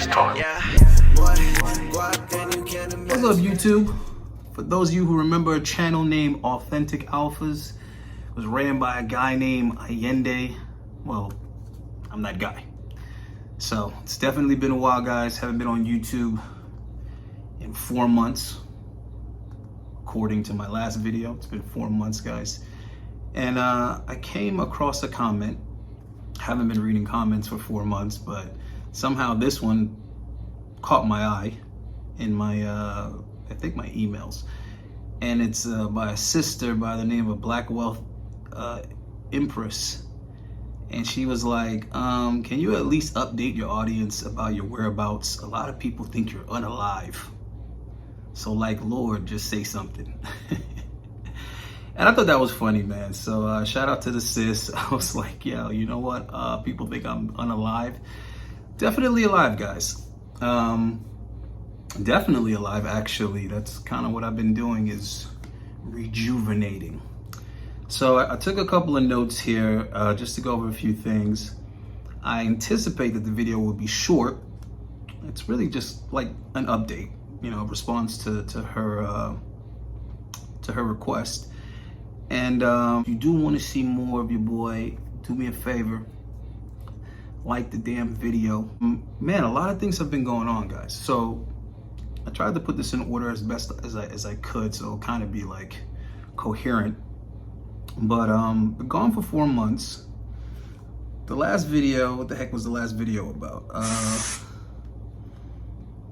talk. What's up, YouTube? For those of you who remember a channel named Authentic Alphas, it was ran by a guy named Allende. Well, I'm that guy. So it's definitely been a while, guys. Haven't been on YouTube in 4 months. According to my last video, it's been 4 months, guys. And I came across a comment. Haven't been reading comments for 4 months, but somehow this one caught my eye in my, I think my emails. And it's by a sister by the name of Black Wealth Empress. And she was like, can you at least update your audience about your whereabouts? A lot of people think you're unalive. So like, Lord, just say something. And I thought that was funny, man. So shout out to the sis. I was like, yo, you know what? People think I'm unalive. Definitely alive, guys. Definitely alive, actually. That's kind of what I've been doing, is rejuvenating. So I took a couple of notes here just to go over a few things. I anticipate that the video will be short. It's really just like an update, you know, response to her request. And if you do want to see more of your boy, do me a favor, like the damn video. Man, a lot of things have been going on, guys. So I tried to put this in order as best as I could, so it'll kind of be like coherent. But been gone for 4 months. The last video, what the heck was the last video about?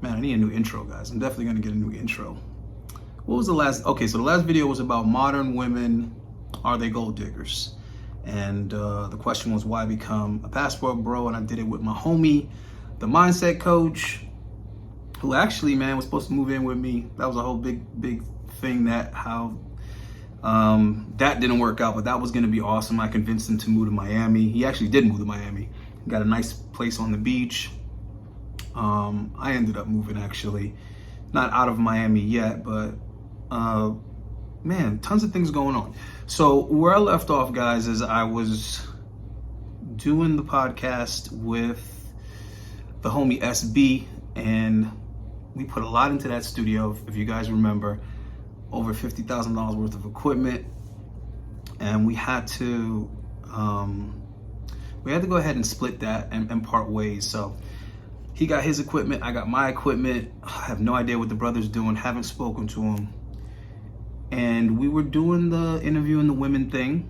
Man, I need a new intro, guys. I'm definitely gonna get a new intro. What was the last? Okay, so the last video was about modern women, are they gold diggers? And the question was, why become a passport bro? And I did it with my homie, the mindset coach, who actually, man, was supposed to move in with me. That was a whole big thing, that how that didn't work out, but that was gonna be awesome. I convinced him to move to Miami. He actually did move to Miami. Got a nice place on the beach. I ended up moving, actually, not out of Miami yet, but man, tons of things going on. So where I left off, guys, is I was doing the podcast with the homie SB, and we put a lot into that studio. If you guys remember, over $50,000 worth of equipment, and we had to go ahead and split that and part ways. So he got his equipment, I got my equipment. I have no idea what the brother's doing, haven't spoken to him. And we were doing the interviewing the women thing.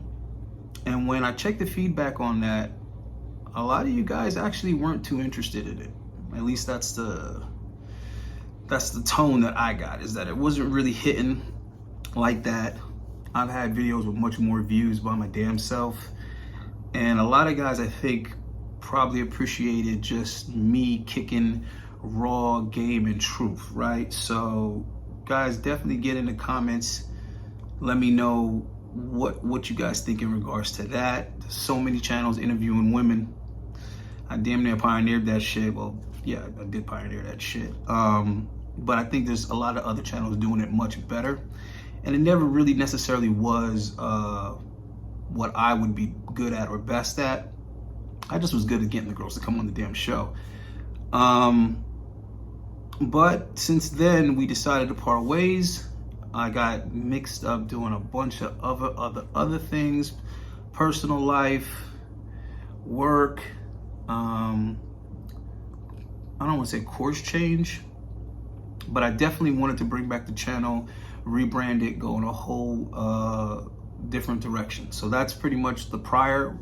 And when I checked the feedback on that, a lot of you guys actually weren't too interested in it. At least that's the tone that I got, is that it wasn't really hitting like that. I've had videos with much more views by my damn self. And a lot of guys, I think, probably appreciated just me kicking raw game and truth, right? So guys, definitely get in the comments. Let me know what you guys think in regards to that. There's so many channels interviewing women. I damn near pioneered that shit. Well, yeah, I did pioneer that shit. But I think there's a lot of other channels doing it much better. And it never really necessarily was what I would be good at or best at. I just was good at getting the girls to come on the damn show. But since then, we decided to part ways. I got mixed up doing a bunch of other things, personal life, work. I don't want to say course change, but I definitely wanted to bring back the channel, rebrand it, go in a whole different direction. So that's pretty much the prior,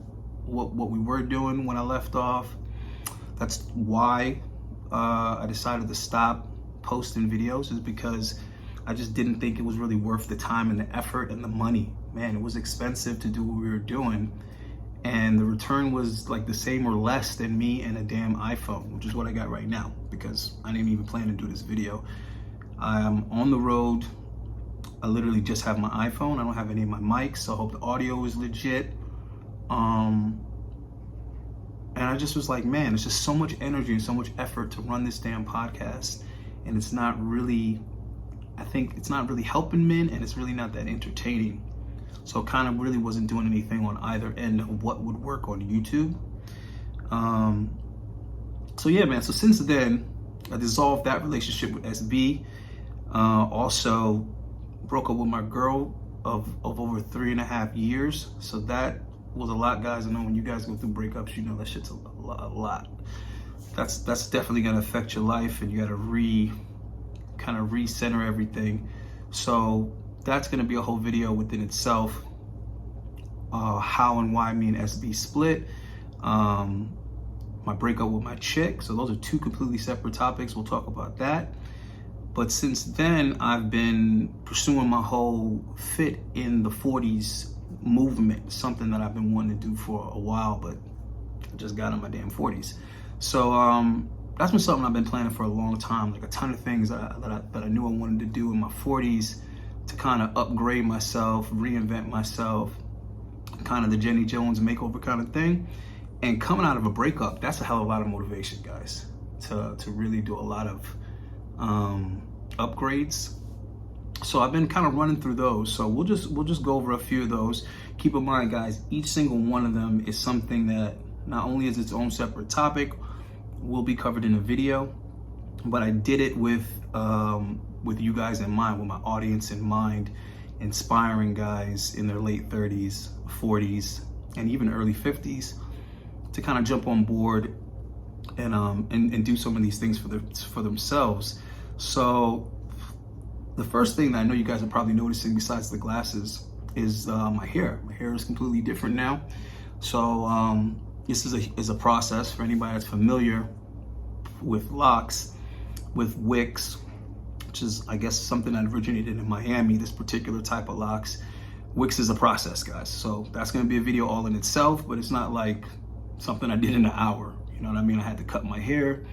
what we were doing when I left off. That's why I decided to stop posting videos, is because I just didn't think it was really worth the time and the effort and the money. Man, it was expensive to do what we were doing, and the return was like the same or less than me and a damn iPhone, which is what I got right now, because I didn't even plan to do this video. I'm on the road. I literally just have my iPhone. I don't have any of my mics, so I hope the audio is legit. And I just was like, man, it's just so much energy and so much effort to run this damn podcast, and it's not really, I think it's not really helping men, and it's really not that entertaining. So kind of really wasn't doing anything on either end of what would work on YouTube. So yeah, man, so since then, I dissolved that relationship with SB. Also broke up with my girl of over 3.5 years. So that was a lot, guys. I know when you guys go through breakups, you know that shit's a lot. That's definitely gonna affect your life, and you gotta kind of recenter everything. So that's gonna be a whole video within itself. How and why me and SB split. My breakup with my chick. So those are two completely separate topics. We'll talk about that. But since then, I've been pursuing my whole fit in the 40s movement, something that I've been wanting to do for a while, but I just got in my damn 40s. So that's been something I've been planning for a long time, like a ton of things that I knew I wanted to do in my 40s to kind of upgrade myself, reinvent myself, kind of the Jenny Jones makeover kind of thing. And coming out of a breakup, that's a hell of a lot of motivation, guys, to really do a lot of upgrades. So I've been kind of running through those. So we'll just go over a few of those. Keep in mind, guys, each single one of them is something that not only is its own separate topic, will be covered in a video, but I did it with you guys in mind, with my audience in mind, inspiring guys in their late 30s, 40s, and even early 50s to kind of jump on board and do some of these things for themselves. So the first thing that I know you guys are probably noticing, besides the glasses, is my hair. My hair is completely different now. So this is a process for anybody that's familiar with locks, with wicks, which is, I guess, something that originated in Miami, this particular type of locks. Wicks is a process, guys. So that's gonna be a video all in itself, but it's not like something I did in an hour. You know what I mean? I had to cut my hair.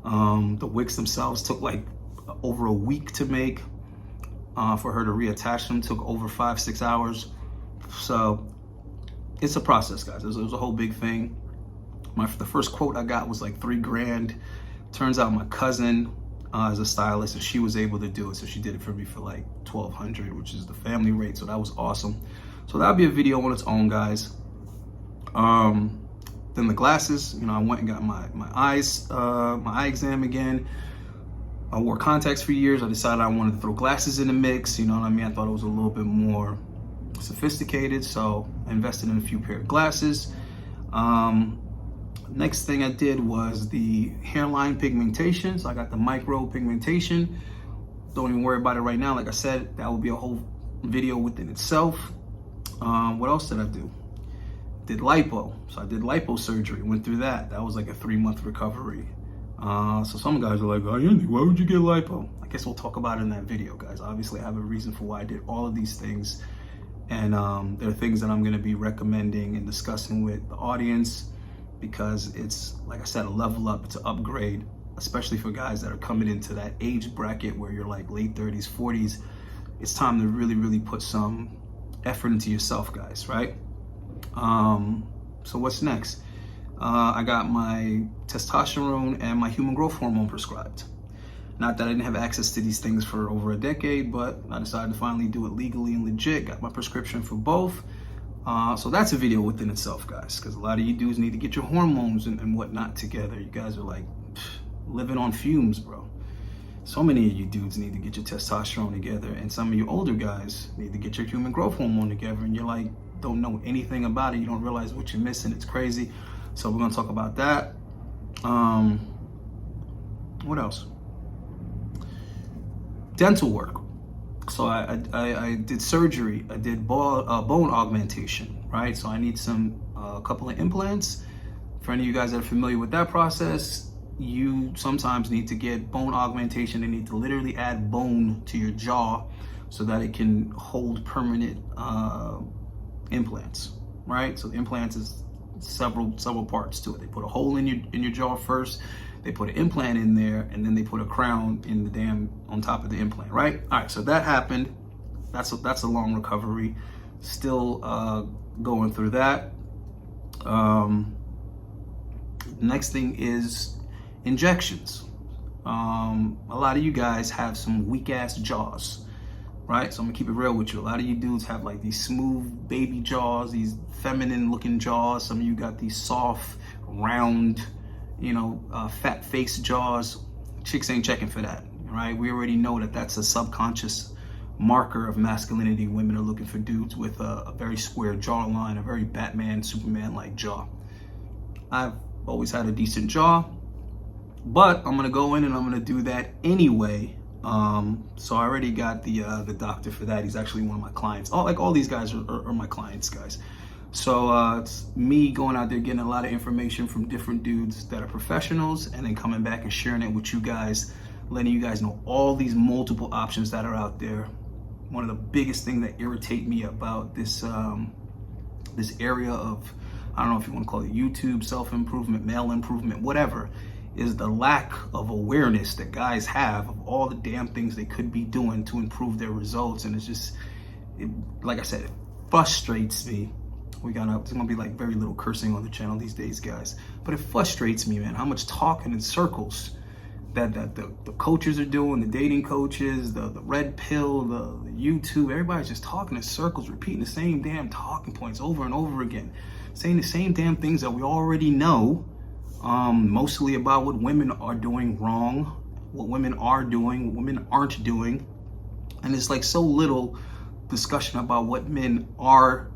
The wicks themselves took like over a week to make. For her to reattach them took over 5-6 hours. So it's a process, guys. It was a whole big thing. The first quote I got was like $3,000. Turns out my cousin is a stylist, and she was able to do it. So she did it for me for like $1,200, which is the family rate. So that was awesome. So that'll be a video on its own, guys. Then the glasses, you know, I went and got my eye exam again. I wore contacts for years. I decided I wanted to throw glasses in the mix. You know what I mean? I thought it was a little bit more sophisticated, so I invested in a few pair of glasses. Next thing I did was the hairline pigmentation. So I got the micro pigmentation. Don't even worry about it right now. Like I said, that will be a whole video within itself. What else did I do? Did lipo. So I did lipo surgery, went through that. That was like a 3-month recovery. So some guys are like, oh, Andy, why would you get lipo? I guess we'll talk about it in that video, guys. Obviously, I have a reason for why I did all of these things. And there are things that I'm going to be recommending and discussing with the audience, because it's, like I said, a level up, it's an upgrade, especially for guys that are coming into that age bracket where you're like late 30s, 40s. It's time to really, really put some effort into yourself, guys, right? So what's next? I got my testosterone and my human growth hormone prescribed. Not that I didn't have access to these things for over a decade, but I decided to finally do it legally and legit. Got my prescription for both. So that's a video within itself, guys, because a lot of you dudes need to get your hormones and whatnot together. You guys are like living on fumes, bro. So many of you dudes need to get your testosterone together, and some of you older guys need to get your human growth hormone together, and you're like, don't know anything about it. You don't realize what you're missing. It's crazy. So we're gonna talk about that. What else? Dental work. So I did surgery. I did bone augmentation, right? So I need a couple of implants. For any of you guys that are familiar with that process, you sometimes need to get bone augmentation. They need to literally add bone to your jaw so that it can hold permanent implants, right? So the implants is several parts to it. They put a hole in your jaw first, they put an implant in there, and then they put a crown in the on top of the implant, right? All right, so that happened. That's a long recovery. Still going through that. Next thing is injections. A lot of you guys have some weak ass jaws, right? So I'm gonna keep it real with you. A lot of you dudes have like these smooth baby jaws, these feminine looking jaws. Some of you got these soft, round, fat face jaws. chicks ain't checking for that, right? We already know that that's a subconscious marker of masculinity. Women are looking for dudes with a very square jawline, a very Batman, Superman-like jaw. I've always had a decent jaw, but I'm gonna go in and I'm gonna do that anyway. So I already got the doctor for that. He's actually one of my clients. All these guys are my clients, guys. So it's me going out there getting a lot of information from different dudes that are professionals, and then coming back and sharing it with you guys, letting you guys know all these multiple options that are out there. One of the biggest things that irritate me about this this area of, I don't know if you want to call it YouTube, self-improvement, male improvement, whatever, is the lack of awareness that guys have of all the damn things they could be doing to improve their results. And it's just, like I said, it frustrates me. There's gonna be like very little cursing on the channel these days, guys. But it frustrates me, man, how much talking in circles that the coaches are doing, the dating coaches, the red pill, the YouTube, everybody's just talking in circles, repeating the same damn talking points over and over again, saying the same damn things that we already know, mostly about what women are doing wrong, what women are doing, what women aren't doing. And it's like so little discussion about what men are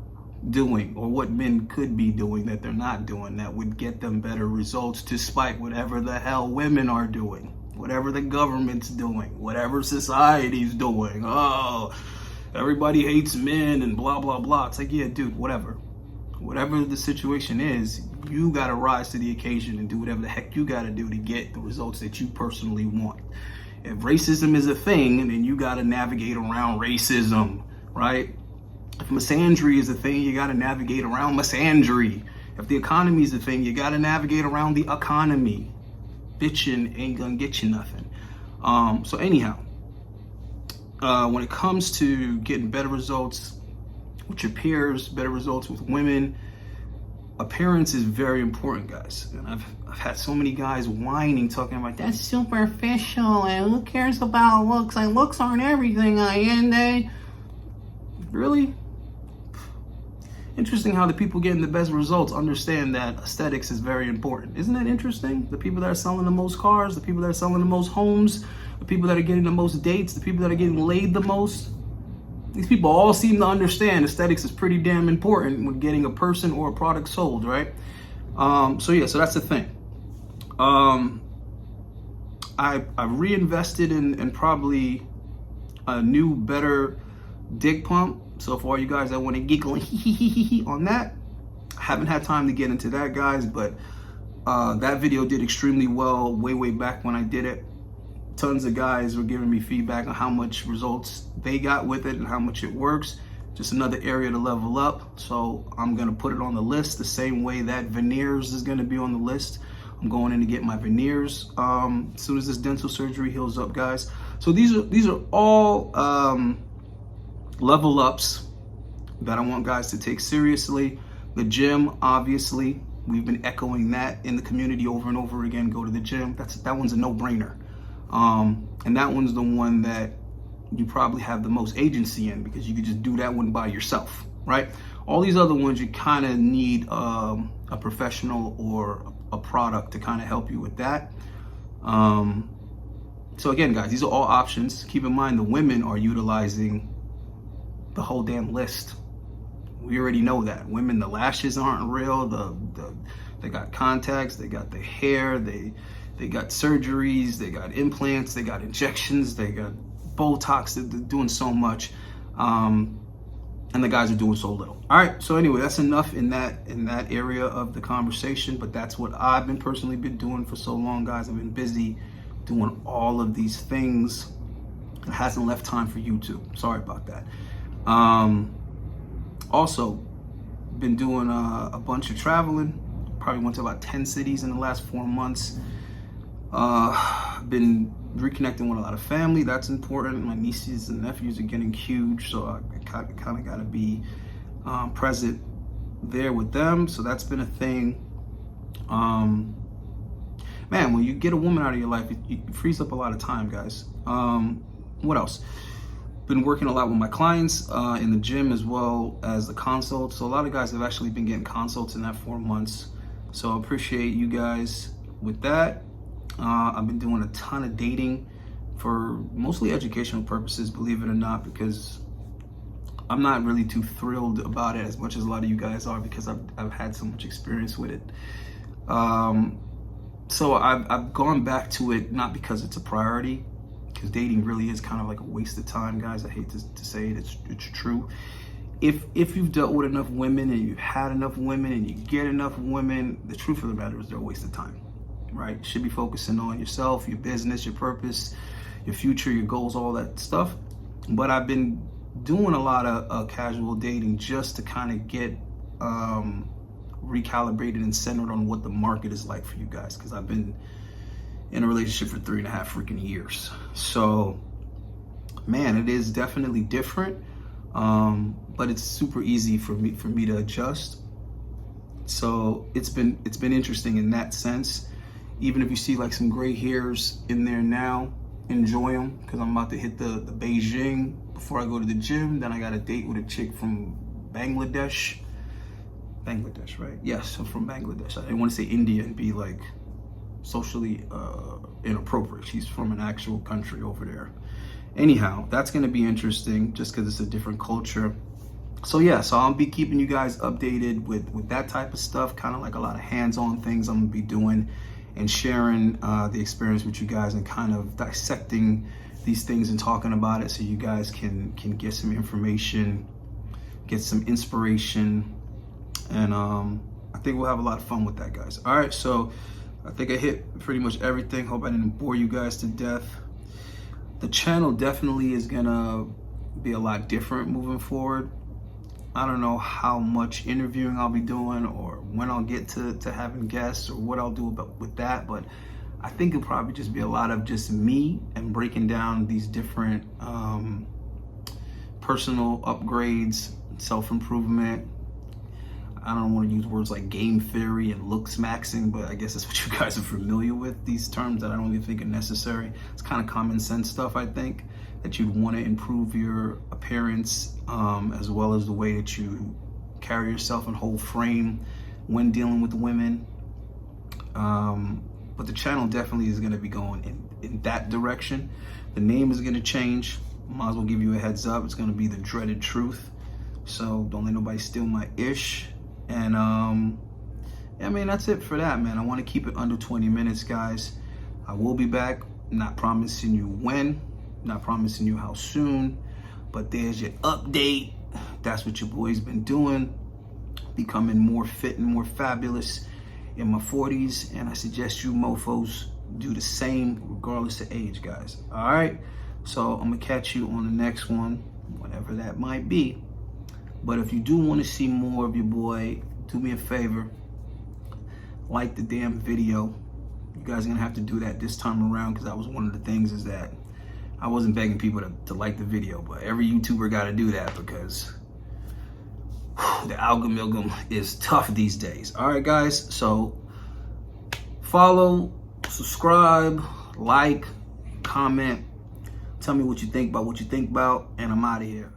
doing or what men could be doing that they're not doing that would get them better results, despite whatever the hell women are doing, whatever the government's doing, whatever society's doing. Oh, everybody hates men and blah blah blah. It's like, yeah, dude, whatever the situation is, you gotta rise to the occasion and do whatever the heck you gotta do to get the results that you personally want. If racism is a thing, then you gotta navigate around racism, right? If misandry is a thing, you got to navigate around misandry. If the economy is a thing, you got to navigate around the economy. Bitching ain't gonna get you nothing. So anyhow, when it comes to getting better results with your peers, better results with women, appearance is very important, guys. And I've had so many guys whining, talking about that's superficial and who cares about looks? Like, looks aren't everything. Really? Interesting how the people getting the best results understand that aesthetics is very important. Isn't that interesting? The people that are selling the most cars, the people that are selling the most homes, the people that are getting the most dates, the people that are getting laid the most, these people all seem to understand aesthetics is pretty damn important when getting a person or a product sold, right? So that's the thing. I reinvested in probably a new, better dick pump. So for all you guys that want to giggle on that, I haven't had time to get into that, guys, but that video did extremely well way back when I did it. Tons of guys were giving me feedback on how much results they got with it and how much it works. Just another area to level up. So I'm going to put it on the list the same way that veneers is going to be on the list. I'm going in to get my veneers as soon as this dental surgery heals up, guys. So these are all level ups that I want guys to take seriously. The gym, obviously, we've been echoing that in the community over and over again. Go to the gym. That one's a no-brainer. And that one's the one that you probably have the most agency in, because you could just do that one by yourself, right? All these other ones, you kind of need a professional or a product to kind of help you with that. So again, guys, these are all options. Keep in mind the women are utilizing the whole damn list. We already know that. Women, the lashes aren't real. They got contacts, they got the hair, they got surgeries, they got implants, they got injections, they got Botox. They're doing so much, and the guys are doing so little. All right. So anyway, that's enough in that area of the conversation. But that's what I've been personally doing for so long, guys. I've been busy doing all of these things. It hasn't left time for YouTube. Sorry about that. Also, been doing a bunch of traveling. Probably went to about 10 cities in the last 4 months. Been reconnecting with a lot of family. That's important. My nieces and nephews are getting huge, so I kind of got to be present there with them. So that's been a thing. Man, when you get a woman out of your life, it frees up a lot of time, guys. What else? Been working a lot with my clients in the gym as well as the consults. So a lot of guys have actually been getting consults in that 4 months. So I appreciate you guys with that. I've been doing a ton of dating for mostly educational purposes, believe it or not, because I'm not really too thrilled about it as much as a lot of you guys are, because I've had so much experience with it. So I've gone back to it, not because it's a priority, because dating really is kind of like a waste of time, guys. I hate to say it, it's true. If you've dealt with enough women and you've had enough women and you get enough women, the truth of the matter is they're a waste of time, right? You should be focusing on yourself, your business, your purpose, your future, your goals, all that stuff. But I've been doing a lot of casual dating just to kind of get recalibrated and centered on what the market is like for you guys, because I've been in a relationship for 3.5 freaking years. So man, it is definitely different, but it's super easy for me to adjust. So it's been interesting in that sense. Even if you see like some gray hairs in there now, enjoy them, because I'm about to hit the Beijing before I go to the gym. Then I got a date with a chick from Bangladesh, right? Yes, I'm from Bangladesh. I didn't want to say India and be like socially inappropriate. She's from an actual country over there. Anyhow, that's going to be interesting just because it's a different culture. So yeah, so I'll be keeping you guys updated with that type of stuff, kind of like a lot of hands-on things I'm going to be doing and sharing the experience with you guys and kind of dissecting these things and talking about it so you guys can get some information, get some inspiration, and I think we'll have a lot of fun with that, guys. All right, so I think I hit pretty much everything. Hope I didn't bore you guys to death. The channel definitely is gonna be a lot different moving forward. I don't know how much interviewing I'll be doing or when I'll get to having guests or what I'll do with that, but I think it'll probably just be a lot of just me and breaking down these different personal upgrades, self-improvement. I don't want to use words like game theory and looks maxing, but I guess that's what you guys are familiar with, these terms that I don't even think are necessary. It's kind of common sense stuff, I think, that you'd want to improve your appearance as well as the way that you carry yourself and whole frame when dealing with women. But the channel definitely is going to be going in that direction. The name is going to change. Might as well give you a heads up. It's going to be The Dreaded Truth. So don't let nobody steal my ish. And I mean, that's it for that, man. I want to keep it under 20 minutes, guys. I will be back. Not promising you when, not promising you how soon, but there's your update. That's what your boy's been doing, becoming more fit and more fabulous in my 40s, and I suggest you mofos do the same regardless of age, guys. All right, so I'm gonna catch you on the next one, whatever that might be. But if you do want to see more of your boy, do me a favor, like the damn video. You guys are gonna have to do that this time around, because that was one of the things, is that I wasn't begging people to like the video, but every YouTuber got to do that because the algorithm is tough these days. All right, guys, so follow, subscribe, like, comment, tell me what you think about and I'm out of here.